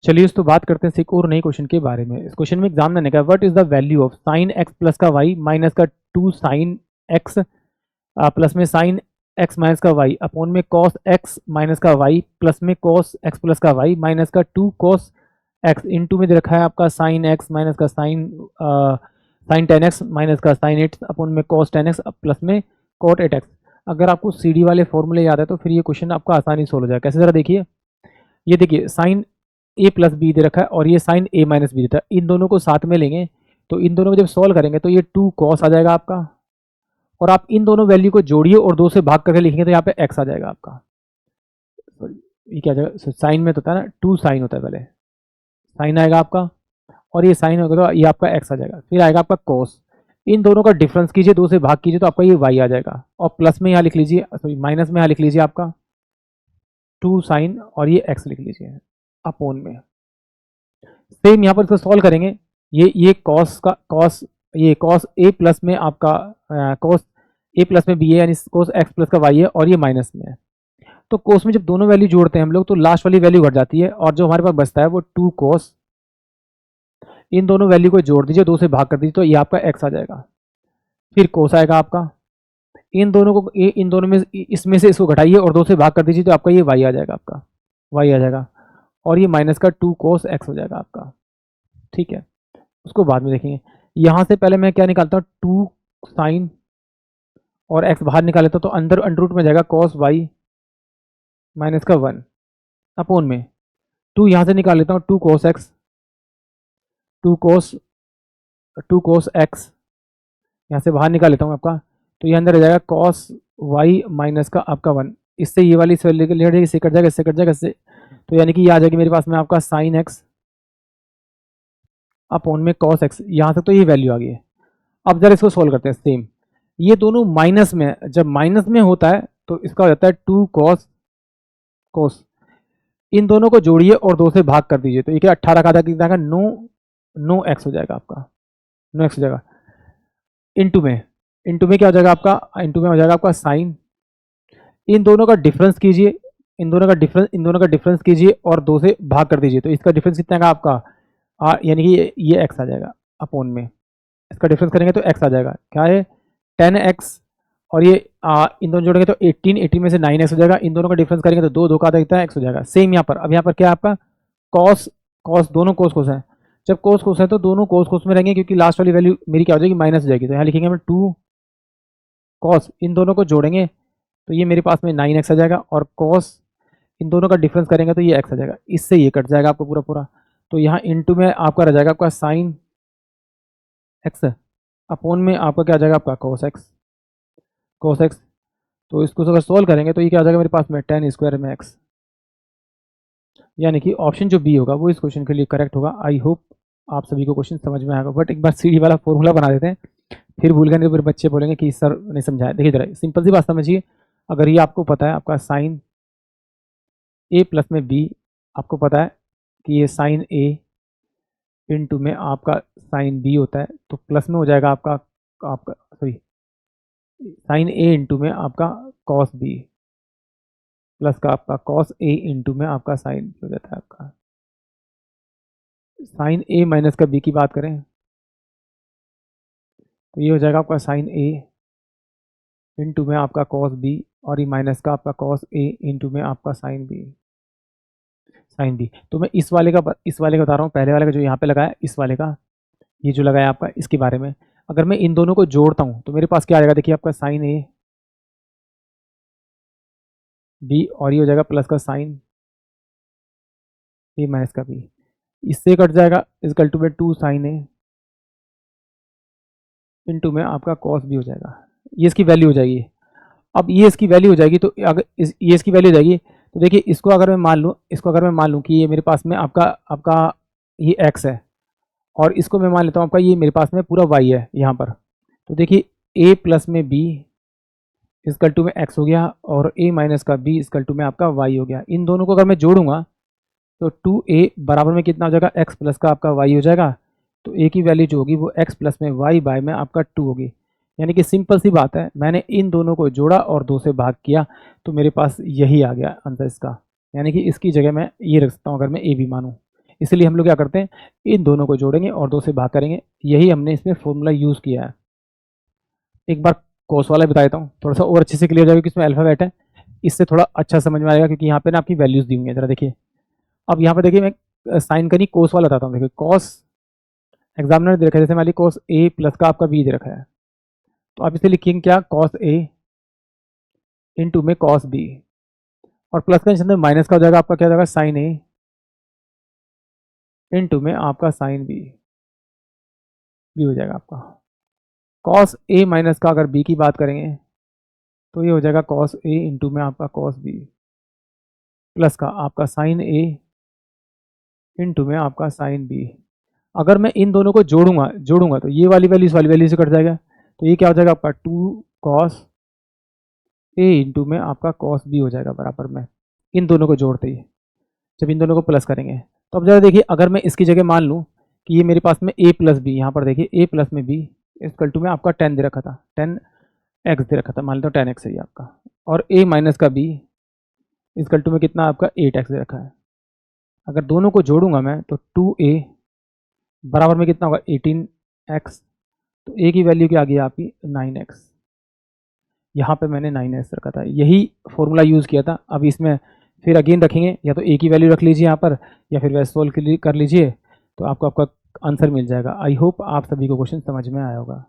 चलिए इस तो बात करते हैं एक और नई क्वेश्चन के बारे में। इस क्वेश्चन में एग्जाम ने कहा what is the value of sine x plus का वाई माइनस का 2 साइन एक्स प्लस में साइन एक्स माइनस का वाई अपॉन में कॉस एक्स माइनस का वाई प्लस में कॉस एक्स प्लस का वाई माइनस का 2 कॉस एक्स इंटू में दे रखा है आपका साइन एक्स माइनस का साइन 10x माइनस का साइन 8 अपॉन में कॉस 10x प्लस में कॉट 8x। अगर आपको सीडी वाले फॉर्मूले याद है तो फिर ये क्वेश्चन आपका आसानी से हो जाएगा। कैसे, जरा देखिए, ये देखिए साइन ए प्लस बी दे रखा है और ये साइन ए माइनस बी देता है। इन दोनों को साथ में लेंगे तो इन दोनों को जब सॉल्व करेंगे तो ये 2 कॉस आ जाएगा आपका, और आप इन दोनों वैल्यू को जोड़िए और 2 से भाग करके लिखेंगे तो यहाँ पे x आ जाएगा आपका। सॉरी, ये क्या जाएगा, साइन में तो होता है ना 2 साइन होता है, पहले साइन आएगा आपका और ये साइन होगा तो ये आपका x आ जाएगा, फिर आएगा आपका cos। इन दोनों का डिफरेंस कीजिए, 2 से भाग कीजिए तो आपका ये y आ जाएगा, और प्लस में यहाँ लिख लीजिए, सॉरी माइनस में यहाँ लिख लीजिए आपका 2 साइन और ये x लिख लीजिए अपोन में। सेम यहाँ पर इसको सॉल्व करेंगे, ये cos का cos, ये cos a प्लस में आपका cos a प्लस में b है यानी cos x प्लस का y है और ये माइनस में है। तो cos में जब दोनों वैल्यू जोड़ते हैं हम लोग तो लास्ट वाली वैल्यू घट जाती है और जो हमारे पास बचता है वो 2 cos, इन दोनों वैल्यू को जोड़ दीजिए, 2 से भाग कर दीजिए तो ये आपका x आ जाएगा, फिर cos आएगा आपका, इन दोनों में इसमें से इसको घटाइए और 2 से भाग कर दीजिए तो आपका ये y आ जाएगा, आपका y आ जाएगा और ये माइनस का 2 cos x हो जाएगा आपका। ठीक है, उसको बाद में देखेंगे। यहाँ से पहले मैं क्या निकालता हूँ, 2 साइन और x बाहर निकाल लेता हूँ तो अंदर अंडर रूट में जाएगा cos y माइनस का 1 अपोन में 2 यहाँ से निकाल लेता हूँ 2 cos x, 2 cos x यहाँ से बाहर निकाल लेता हूँ आपका, तो ये अंदर आ जाएगा cos y माइनस का आपका 1। इससे ये वाली इस वैल्यू के इससे कट जाएगा, इससे कट जाएगा, इससे, तो यानी कि ये आ जाएगी मेरे पास में आपका साइन x अपोन में cos x। यहाँ तक तो ये वैल्यू आ गई है। अब जरा इसको सोल्व करते हैं। सेम ये दोनों माइनस में, जब माइनस में होता है तो इसका हो जाता है 2 cos, इन दोनों को जोड़िए और 2 से भाग कर दीजिए तो ये क्या 18 का कितना का 9 x हो जाएगा आपका, 9 x हो जाएगा। इंटू में क्या हो जाएगा आपका, इंटू में हो जाएगा आपका साइन, इन दोनों का डिफरेंस कीजिए, इन दोनों का डिफरेंस कीजिए और 2 से भाग कर दीजिए तो इसका डिफरेंस कितना का आपका यानी कि ये x आ जाएगा अपोन में, इसका डिफरेंस करेंगे तो x आ जाएगा, क्या है 10x, और ये इन दोनों जोड़ेंगे तो 18 में से 9x हो जाएगा, इन दोनों का डिफरेंस करेंगे तो 2 का देता है x हो जाएगा। सेम यहाँ पर, अब यहाँ पर क्या है आपका cos दोनों cos है, जब cos है तो दोनों cos में रहेंगे क्योंकि लास्ट वाली वैल्यू मेरी क्या हो जाएगी, माइनस हो जाएगी, तो यहाँ लिखेंगे हम 2 cos, इन दोनों को जोड़ेंगे तो ये मेरे पास में 9x आ जाएगा, और cos इन दोनों का डिफरेंस करेंगे तो ये x आ जाएगा, इससे ये कट जाएगा आपको पूरा। तो यहाँ इंटू में आपका रह जाएगा आपका साइन x अपोन में आपका क्या आ जाएगा आपका cos x। तो इसको अगर सोल्व करेंगे तो ये क्या आ जाएगा मेरे पास में 10 स्क्वायर में x, यानी कि ऑप्शन जो बी होगा वो इस क्वेश्चन के लिए करेक्ट होगा। आई होप आप सभी को क्वेश्चन समझ में आएगा, बट एक बार सीडी वाला फॉर्मूला बना देते हैं, फिर भूल गए नहीं तो फिर बच्चे बोलेंगे कि सर नहीं समझाया। देखिए जरा सिंपल सी बात समझिए, अगर ये आपको पता है आपका साइन ए प्लस में बी, आपको पता है कि ये साइन ए इंटू में आपका साइन बी होता है, तो प्लस में हो जाएगा आपका सॉरी साइन ए इंटू में आपका कॉस बी प्लस का आपका कॉस ए इंटू में आपका साइन बी हो जाता है आपका। साइन ए माइनस का बी की बात करें तो ये हो जाएगा आपका साइन ए इंटू में आपका कॉस बी, और ये माइनस का आपका कॉस ए इंटू में आपका साइन बी। तो मैं इस वाले का बता रहा हूँ, पहले वाले का जो यहाँ पे लगाया, इस वाले का ये जो लगाया आपका, इसके बारे में अगर मैं इन दोनों को जोड़ता हूँ तो मेरे पास क्या आ जाएगा, देखिए आपका साइन ए बी और ये हो जाएगा प्लस का साइन ए माइनस का बी, इससे कट जाएगा इजकल टू में 2 साइन ए इंटू में आपका कॉस बी हो जाएगा। ये इसकी वैल्यू हो जाएगी। अब ये इसकी वैल्यू हो जाएगी, तो अगर ये इसकी वैल्यू हो जाएगी तो देखिए इसको अगर मैं मान लूँ कि ये मेरे पास में आपका ये x है, और इसको मैं मान लेता हूँ आपका ये मेरे पास में पूरा y है यहाँ पर, तो देखिए a प्लस में b इसकल टू में x हो गया और a माइनस का b इसकल टू में आपका y हो गया। इन दोनों को अगर मैं जोड़ूंगा तो 2a बराबर में कितना हो जाएगा, x प्लस का आपका y हो जाएगा, तो a की वैल्यू जो होगी वो x प्लस में y बाय में आपका 2 होगी। यानी कि सिंपल सी बात है, मैंने इन दोनों को जोड़ा और 2 से भाग किया तो मेरे पास यही आ गया आंसर इसका, यानी कि इसकी जगह मैं ये रख सकता हूँ अगर मैं ए भी मानूँ। इसलिए हम लोग क्या करते हैं, इन दोनों को जोड़ेंगे और 2 से भाग करेंगे। यही हमने इसमें फॉर्मूला यूज़ किया है। एक बार कॉस वाला बता देता हूँ, थोड़ा सा और अच्छे से क्लियर हो जाएगा कि इसमें अल्फाबेट है, इससे थोड़ा अच्छा समझ में आएगा, क्योंकि यहाँ पे ना आपकी वैल्यूज़ दी हुई हैं। ज़रा देखिए, अब यहाँ पे देखिए मैं साइन का नहीं कोस वाला बताता हूँ। देखिए कॉस एग्जामिनर ने दे रखा है, जैसे मान लीजिए कॉस ए प्लस का आपका बी दे रखा है, तो आप इसे लिखेंगे क्या, कॉस ए इंटू में कॉस बी, और प्लस का निशान माइनस का हो जाएगा, आपका क्या हो जाएगा, साइन ए इंटू में आपका साइन बी, बी हो जाएगा आपका। कॉस ए माइनस का अगर बी की बात करेंगे तो ये हो जाएगा कॉस ए इंटू में आपका कॉस बी, प्लस का आपका साइन ए इंटू में आपका साइन बी। अगर मैं इन दोनों को जोड़ूंगा तो ये वाली वैल्यू इस वाली वैल्यू से कट जाएगा, तो ये क्या हो जाएगा आपका 2 कॉस ए इंटू में आपका कॉस बी हो जाएगा बराबर में, इन दोनों को जोड़ते ही जब इन दोनों को प्लस करेंगे। तो अब जरा देखिए, अगर मैं इसकी जगह मान लूँ कि ये मेरे पास में ए प्लस बी, यहाँ पर देखिए ए प्लस में बी इक्वल टू में आपका 10 दे रखा था, 10x दे रखा था, मान लेता हूँ 10x है ये आपका, और a माइनस का b इक्वल टू में कितना आपका 8x दे रखा है। अगर दोनों को जोड़ूंगा मैं तो 2a बराबर में कितना होगा 18x, तो a की वैल्यू क्या आ गई आपकी 9x, यहाँ पे मैंने 9x रखा था, यही फॉर्मूला यूज़ किया था। अब इसमें फिर अगेन रखेंगे, या तो a की वैल्यू रख लीजिए यहाँ पर, या फिर वैसे सोल्व कर लीजिए, तो आपको आपका आंसर मिल जाएगा। आई होप आप सभी को क्वेश्चन समझ में आया होगा।